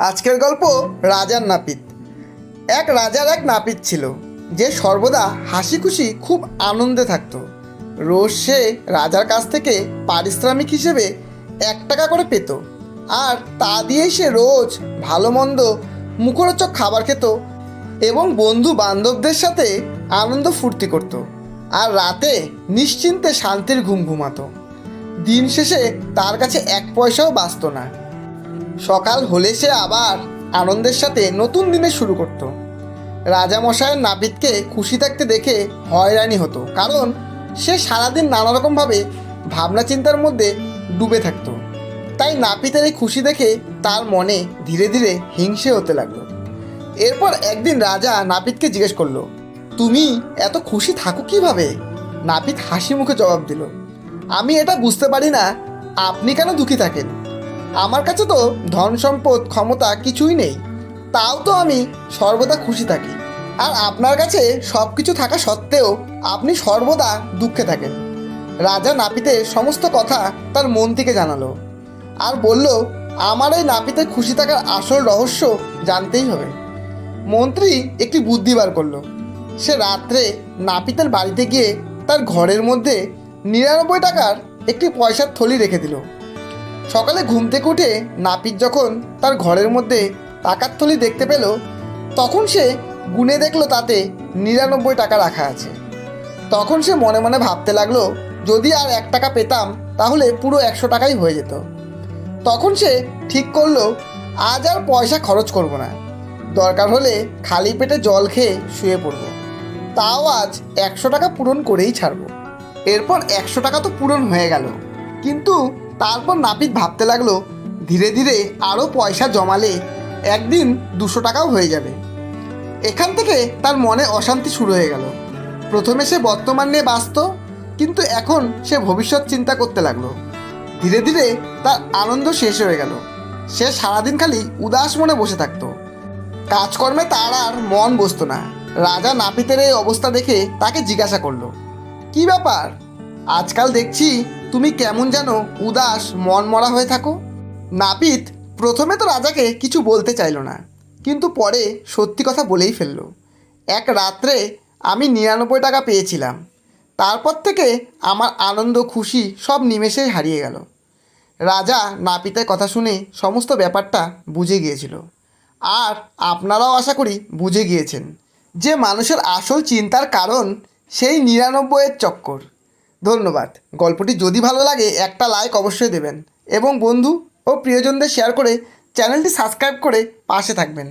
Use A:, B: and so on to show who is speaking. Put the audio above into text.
A: আজকের গল্প রাজার নাপিত। এক রাজার এক নাপিত ছিল যে সর্বদা হাসি খুশি খুব আনন্দে থাকতো। রোজ সে রাজার কাছ থেকে পারিশ্রমিক হিসেবে 1 টাকা করে পেত, আর তা দিয়েই সে রোজ ভালো মন্দ মুখরোচক খাবার খেত এবং বন্ধু বান্ধবদের সাথে আনন্দ ফুর্তি করত, আর রাতে নিশ্চিন্তে শান্তির ঘুম ঘুমাতো। দিন শেষে তার কাছে 1 পয়সাও বাঁচত না। সকাল হলে সে আবার আনন্দের সাথে নতুন দিনে শুরু করত। রাজামশাইয়ের নাপিতকে খুশি থাকতে দেখে হয়রানি হতো, কারণ সে সারাদিন নানা রকমভাবে ভাবনা চিন্তার মধ্যে ডুবে থাকতো। তাই নাপিতের এই খুশি দেখে তার মনে ধীরে ধীরে হিংসে হতে লাগলো। এরপর একদিন রাজা নাপিতকে জিজ্ঞেস করলো, তুমি এত খুশি থাকো কিভাবে? নাপিত হাসি মুখে জবাব দিল, আমি এটা বুঝতে পারি না আপনি কেন দুঃখী থাকেন। আমার কাছে তো ধন সম্পদ ক্ষমতা কিছুই নেই, তাও তো আমি সর্বদা খুশি থাকি। আর আপনার কাছে সব কিছু থাকা সত্ত্বেও আপনি সর্বদা দুঃখে থাকেন। রাজা নাপিতের সমস্ত কথা তার মন থেকে জানালো আর বলল, আমার এই নাপিতের খুশি থাকার আসল রহস্য জানতেই হবে। মন্ত্রী একটি বুদ্ধি বার করলো। সে রাত্রে নাপিতের বাড়িতে গিয়ে তার ঘরের মধ্যে 99 টাকার একটি পয়সার থলি রেখে দিল। সকালে ঘুম থেকে উঠে নাপিত যখন তার ঘরের মধ্যে টাকার থলি দেখতে পেল, তখন সে গুনে দেখলো তাতে 99 টাকা রাখা আছে। তখন সে মনে মনে ভাবতে লাগলো, যদি আর 1 টাকা পেতাম তাহলে পুরো 100 টাকাই হয়ে যেত। তখন সে ঠিক করলো, আজ আর পয়সা খরচ করব না, দরকার হলে খালি পেটে জল খেয়ে শুয়ে পড়ব, তাও আজ 100 টাকা পূরণ করেই ছাড়ব। এরপর 100 টাকা তো পূরণ হয়ে গেল, কিন্তু তারপর নাপিত ভাবতে লাগলো, ধীরে ধীরে আরও পয়সা জমালে একদিন 200 টাকাও হয়ে যাবে। এখান থেকে তার মনে অশান্তি শুরু হয়ে গেল। প্রথমে সে বর্তমান নিয়ে ব্যস্ত, কিন্তু এখন সে ভবিষ্যৎ চিন্তা করতে লাগলো। ধীরে ধীরে তার আনন্দ শেষ হয়ে গেল। সে সারাদিন খালি উদাস মনে বসে থাকতো, কাজকর্মে তার আর মন বসতো না। রাজা নাপিতের এই অবস্থা দেখে তাকে জিজ্ঞাসা করলো, কি ব্যাপার? আজকাল দেখছি তুমি কেমন যেন উদাস মন মরা হয়ে থাকো। নাপিত প্রথমে তো রাজাকে কিছু বলতে চাইলো না, কিন্তু পরে সত্যি কথা বলেই ফেললো। এক রাত্রে আমি 99 টাকা পেয়েছিলাম, তারপর থেকে আমার আনন্দ খুশি সব নিমেষেই হারিয়ে গেল। রাজা নাপিতের কথা শুনে সমস্ত ব্যাপারটা বুঝে গিয়েছিল, আর আপনারাও আশা করি বুঝে গিয়েছেন যে মানুষের আসল চিন্তার কারণ সেই 99-এর চক্কর। ধন্যবাদ। গল্পটি যদি ভালো লাগে একটা লাইক অবশ্যই দেবেন এবং বন্ধু ও প্রিয়জনদের শেয়ার করে চ্যানেলটি সাবস্ক্রাইব করে পাশে থাকবেন।